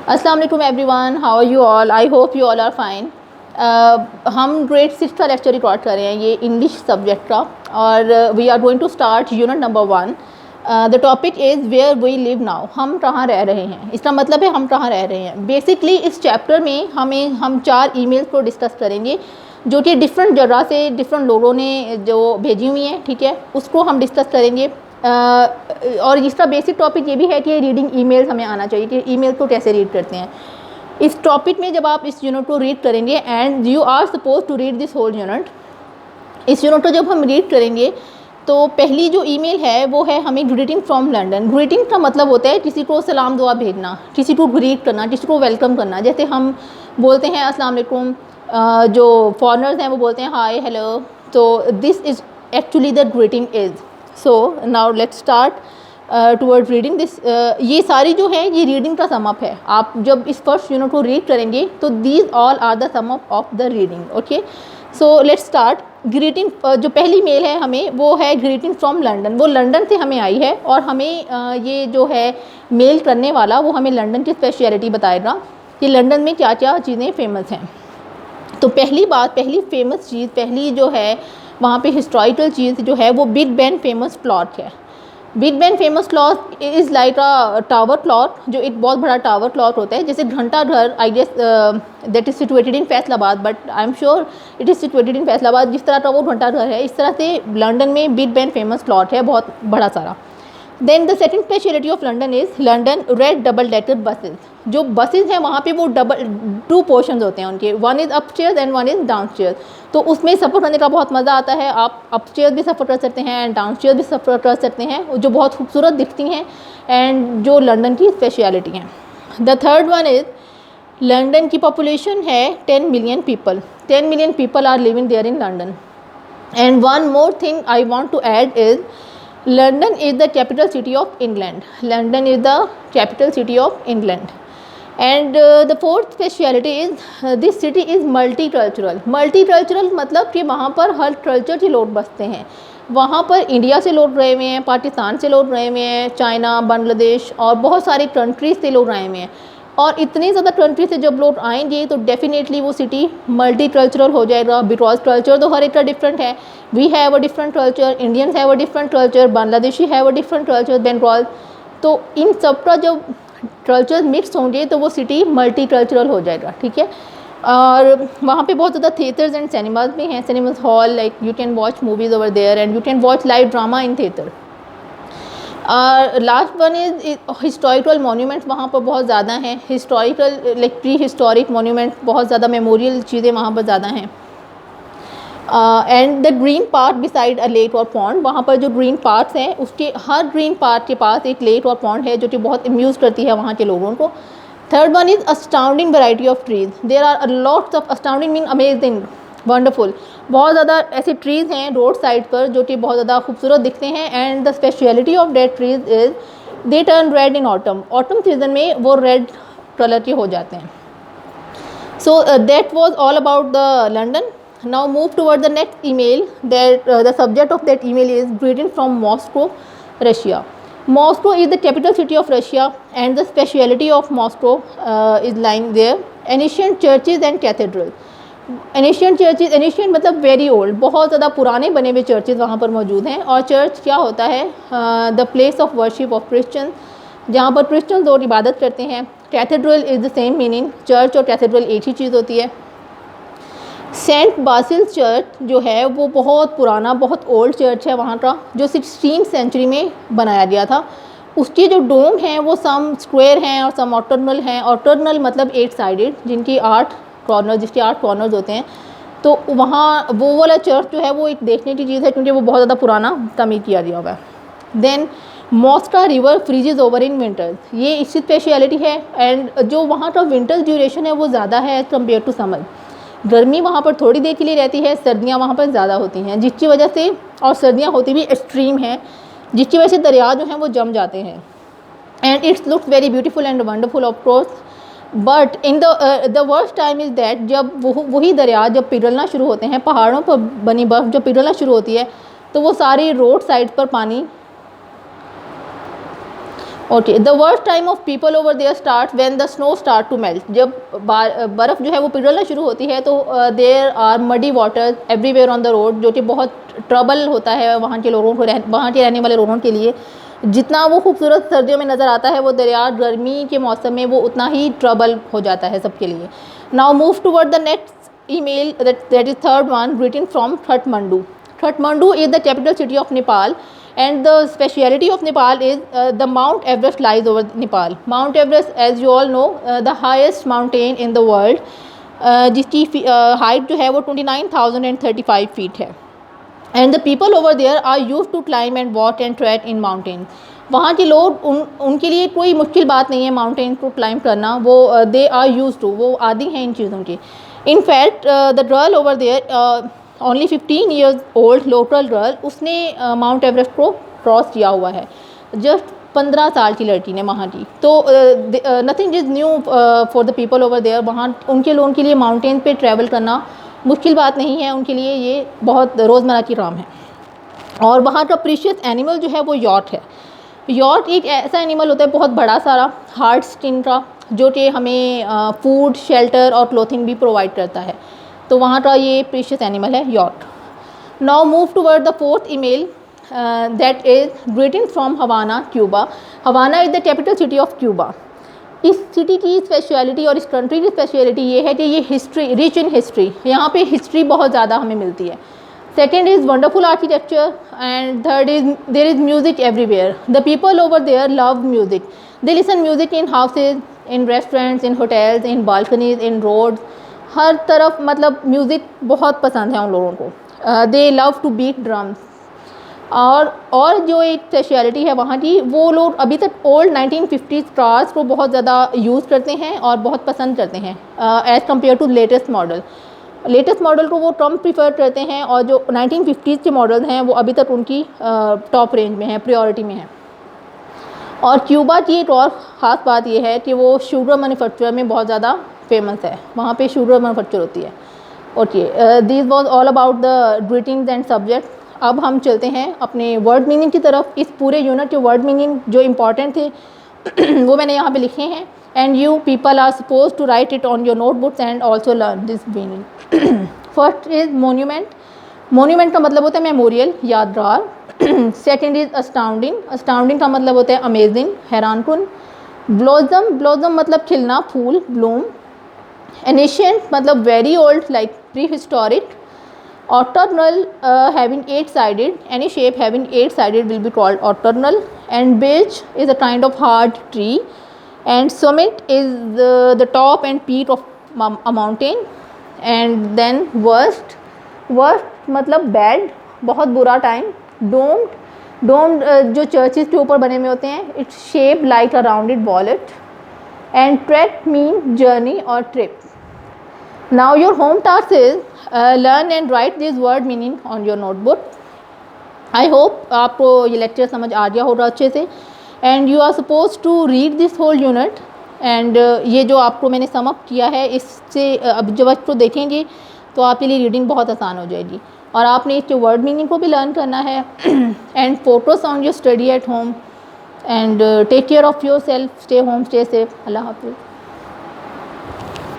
अस्सलाम वालेकुम everyone, how are you all? I hope you all are fine. हम grade 6 का लेक्चर रिकॉर्ड कर रहे हैं, ये इंग्लिश सब्जेक्ट का, और we are going to start unit number 1। The topic is where we live now. हम कहाँ रह रहे हैं, इसका मतलब है हम कहाँ रह रहे हैं। बेसिकली इस चैप्टर में हम 4 ईमेल्स को डिस्कस करेंगे जो कि डिफरेंट जगह से डिफरेंट लोगों ने जो भेजी हुई हैं, ठीक है, उसको हम डिस्कस करेंगे। और इसका बेसिक टॉपिक ये भी है कि रीडिंग ईमेल्स हमें आना चाहिए कि ईमेल को कैसे रीड करते हैं। इस टॉपिक में जब आप इस यूनिट को रीड करेंगे, and you are suppose to read this whole unit, इस यूनिट को जब हम रीड करेंगे तो पहली जो ईमेल है वो है हमें ग्रीटिंग फ्रॉम लंदन। ग्रीटिंग का मतलब होता है किसी को सलाम दुआ भेजना, किसी को ग्रीट करना, किसी को वेलकम करना। जैसे हम बोलते हैं अस्सलाम वालेकुम, जो फॉरेनर्स हैं वो बोलते हैं हाय हेलो, तो this is actually the greeting is. So now let's start toward reading this. ये सारी जो है ये रीडिंग का सम अप है। आप जब इस फर्स्ट यूनिट को रीड करेंगे तो these all are the sum up of the reading. Okay, so let's start. Greeting, जो पहली मेल है हमें वो है ग्रीटिंग फ्रॉम लंदन। वो लंदन से हमें आई है और हमें ये जो है मेल करने वाला वो हमें लंदन की स्पेशलिटी बताएगा कि लंदन में क्या क्या चीज़ें फेमस हैं। तो पहली बात, पहली फेमस चीज़, पहली जो है वहाँ पे हिस्टोरिकल चीज़ जो है वो बिग बेन फेमस क्लॉक है। Big Ben famous clock is like a tower clock, जो एक बहुत बड़ा टावर क्लॉक होता है। जैसे Ghanta Ghar, I guess that is situated in Faisalabad, but I am sure it is situated in Faisalabad. जिस तरह का वो घंटा घर है, इस तरह से लंदन में बिग बेन फेमस क्लॉक है, बहुत बड़ा सारा। Then the second speciality of London is London red double decker buses. जो बसेज हैं वहाँ पे वो डबल 2 पोर्शन होते हैं उनके, one is upstairs and one is downstairs. तो उसमें सफ़र करने का बहुत मज़ा आता है। आप अपस्टेयर्स भी सफ़र कर सकते हैं एंड डाउनस्टेयर्स भी सफ़र कर सकते हैं, जो बहुत खूबसूरत दिखती हैं एंड जो लंदन की स्पेशलिटी हैं। The third one is London की पॉपुलेशन है 10 million people. 10 million people are living there in London. And one more thing I want to add is London is the capital city of England. London is the capital city of England. And the fourth speciality is this city is multicultural. Multicultural मतलब कि वहाँ पर हर culture के लोग बसते हैं। वहाँ पर इंडिया से लोग रहे हुए हैं, पाकिस्तान से लोग रहे हुए हैं, चाइना, बांग्लादेश और बहुत सारी कंट्रीज से लोग रहे हुए हैं। और इतनी ज़्यादा कंट्री से जब लोग आएंगे तो डेफिनेटली वो सिटी मल्टी कल्चरल हो जाएगा, बिकॉज कल्चर तो हर एक का डिफरेंट है। We have a different culture, Indians have a different culture, Bangladeshi have a different culture, Bengal. तो इन सब का जब कल्चर मिक्स होंगे तो वो सिटी मल्टी कल्चरल हो जाएगा, ठीक है। और वहाँ पे बहुत ज़्यादा थिएटर्स एंड सिनेमाज भी हैं, cinemas hall, like you can watch movies over there and you can watch live drama in theatre. Last one is historical monuments. वहाँ पर बहुत ज़्यादा हैं historical, like pre historic monuments, बहुत ज़्यादा मेमोरियल चीज़ें वहाँ पर ज़्यादा हैं। And the green park beside a lake और पॉन्ड। वहाँ पर जो ग्रीन पार्क्स हैं उसके हर ग्रीन पार्क के पास एक लेक और पॉन्ड है जो कि बहुत अम्यूज़ करती है वहाँ के लोगों को। Third one is astounding variety of trees. There are lots of, astounding mean amazing, wonderful. बहुत ज़्यादा ऐसे ट्रीज़ हैं रोड साइड पर जो कि बहुत ज़्यादा खूबसूरत दिखते हैं। And the speciality of that trees is they turn red in autumn. Autumn season में वो रेड कलर के हो जाते हैं। So that was all about the London. Now move toward the next email. That the subject of that email is greeting from Moscow, Russia. Moscow is the capital city of Russia, and the speciality of Moscow is lying there. Ancient churches and cathedrals. Ancient churches, ancient मतलब very old, बहुत ज़्यादा पुराने बने हुए churches वहाँ पर मौजूद हैं। और चर्च क्या होता है? The place of worship of Christians, जहाँ पर क्रिश्चियन लोग इबादत करते हैं। Cathedral is the same meaning, church और कैथेड्रल एक ही चीज़ होती है। सेंट बासिल चर्च जो है वो बहुत पुराना, बहुत ओल्ड चर्च है वहाँ का, जो 16th सेंचुरी में बनाया गया था। उसके जो डोम हैं वो सम स्क्वायर हैं और सम ऑक्टागोनल हैं। ऑक्टागोनल मतलब 8 साइडेड, जिनकी 8 कॉर्नर, जिसके 8 कॉर्नर्स होते हैं। तो वहाँ वो वाला चर्च जो है वो एक देखने की चीज़ है क्योंकि वो बहुत ज़्यादा पुराना तमीर किया गया हुआ है। Then Moscow river freezes over in winters, ये इसकी स्पेशलिटी है। एंड जो वहाँ का विंटर ड्यूरेशन है वो ज़्यादा है एज़ कम्पेयर टू समर। गर्मी वहाँ पर थोड़ी देर के लिए रहती है, सर्दियाँ वहाँ पर ज़्यादा होती हैं, जिसकी वजह से, और सर्दियाँ होती भी एक्सट्रीम हैं, जिसकी वजह से दरिया जो हैं वो जम जाते हैं। And it's looks very beautiful and wonderful of course, but in the worst time is that जब वही दरिया जब पिघलना शुरू होते हैं, पहाड़ों पर बनी बर्फ़ जब पिघलना शुरू होती है तो वो सारी रोड साइड पर पानी okay, the worst time of people over there start when the snow start to melt. जब बर्फ़ जो है वो पिघलना शुरू होती है तो there are muddy water everywhere on the road, जो कि बहुत ट्रबल होता है वहाँ के लोगों को, वहाँ के रहने वाले लोगों के लिए। जितना वो खूबसूरत सर्दियों में नज़र आता है, वो दरिया गर्मी के मौसम में वो उतना ही ट्रबल हो जाता है सबके लिए। Now move toward the next email, that is third one, written from Kathmandu. Kathmandu is the capital city of Nepal, and the speciality of Nepal is the Mount Everest lies over Nepal. Mount Everest, as you all know, the highest mountain in the world, जिसकी height जो है वो 29,035 feet है। And the people over there are use to climb and walk and track in mountain. वहाँ के लोग उनके लिए कोई मुश्किल बात नहीं है माउंटेन को क्लाइम करना, वो दे आर यूज टू, वो आदी हैं इन चीज़ों की। In fact the girl over there only 15 years old local girl, उसने माउंट एवरेस्ट को क्रॉस किया हुआ है, जस्ट 15 साल की लड़की ने वहाँ की। तो nothing is new for the people over there. वहाँ उनके लोगों के लिए माउंटेन पे ट्रैवल करना मुश्किल बात नहीं है, उनके लिए ये बहुत रोज़मर्रा की काम है। और वहाँ का प्रीशियस एनिमल जो है वो यॉट है। यॉट एक ऐसा एनिमल होता है बहुत बड़ा सारा, हार्ड स्किन का, जो कि हमें फूड, शेल्टर और क्लोथिंग भी प्रोवाइड करता है। तो वहाँ का ये प्रीशियस एनिमल है यॉट। Now move toward the fourth email, that is greeting from Havana, Cuba. Havana is the capital city of Cuba. इस सिटी की स्पेशलिटी और इस कंट्री की स्पेशलिटी ये है कि ये हिस्ट्री, रिच इन हिस्ट्री, यहाँ पे हिस्ट्री बहुत ज़्यादा हमें मिलती है। Second is wonderful architecture, and third is there is music everywhere. The people over there love music, they listen music in houses, in restaurants, in hotels, in balconies, in roads, हर तरफ मतलब music बहुत पसंद है उन लोगों को। They love to beat drums. और जो एक स्पेशलिटी है वहाँ की, वो लोग अभी तक ओल्ड 1950s कार्स को बहुत ज़्यादा यूज़ करते हैं और बहुत पसंद करते हैं as compare to latest model. Latest model को वो कम प्रीफर करते हैं, और जो 1950s के मॉडल हैं वो अभी तक उनकी टॉप रेंज में है, प्रायोरिटी में है। और क्यूबा की एक और ख़ास बात ये है कि वो शुगर मैन्युफैक्चर में बहुत ज़्यादा फेमस है, वहाँ पे शुगर मैन्युफैक्चर होती है। Okay, this was all about the greetings and subject. अब हम चलते हैं अपने वर्ड मीनिंग की तरफ। इस पूरे यूनिट के वर्ड मीनिंग जो इम्पॉर्टेंट थे वो मैंने यहाँ पे लिखे हैं, and you people are suppose to write it on your notebooks and also learn this meaning. First is monument. Monument का मतलब होता है मेमोरियल, यादगार। Second is astounding. अस्टाउंडिंग का मतलब होता है अमेजिंग, हैरानकुन। ब्लॉसम, ब्लॉसम मतलब खिलना, फूल, ब्लूम। एनिशियंट मतलब very old, like pre historic. Octagonal, having 8-sided, any shape having 8-sided will be called octagonal. And beech is a kind of hard tree. And summit is the top and peak of a mountain. And then worst, worst मतलब bad, बहुत बुरा time. Domed, domed जो churches के ऊपर बने हुए होते हैं, it's shaped like a rounded wallet. And trek mean journey or trip. Now your home task is learn and write this word meaning on your notebook. I hope आपको ये lecture समझ आ गया होगा अच्छे से, and you are supposed to read this whole unit. and ये जो आपको मैंने सम अप किया है, इससे अब जब आपको देखेंगे तो आपके लिए रीडिंग बहुत आसान हो जाएगी, और आपने इसके वर्ड मीनिंग को भी लर्न करना है। And focus on your study at home, and take care of your self, stay home, stay safe. अल्लाह हाफिज़।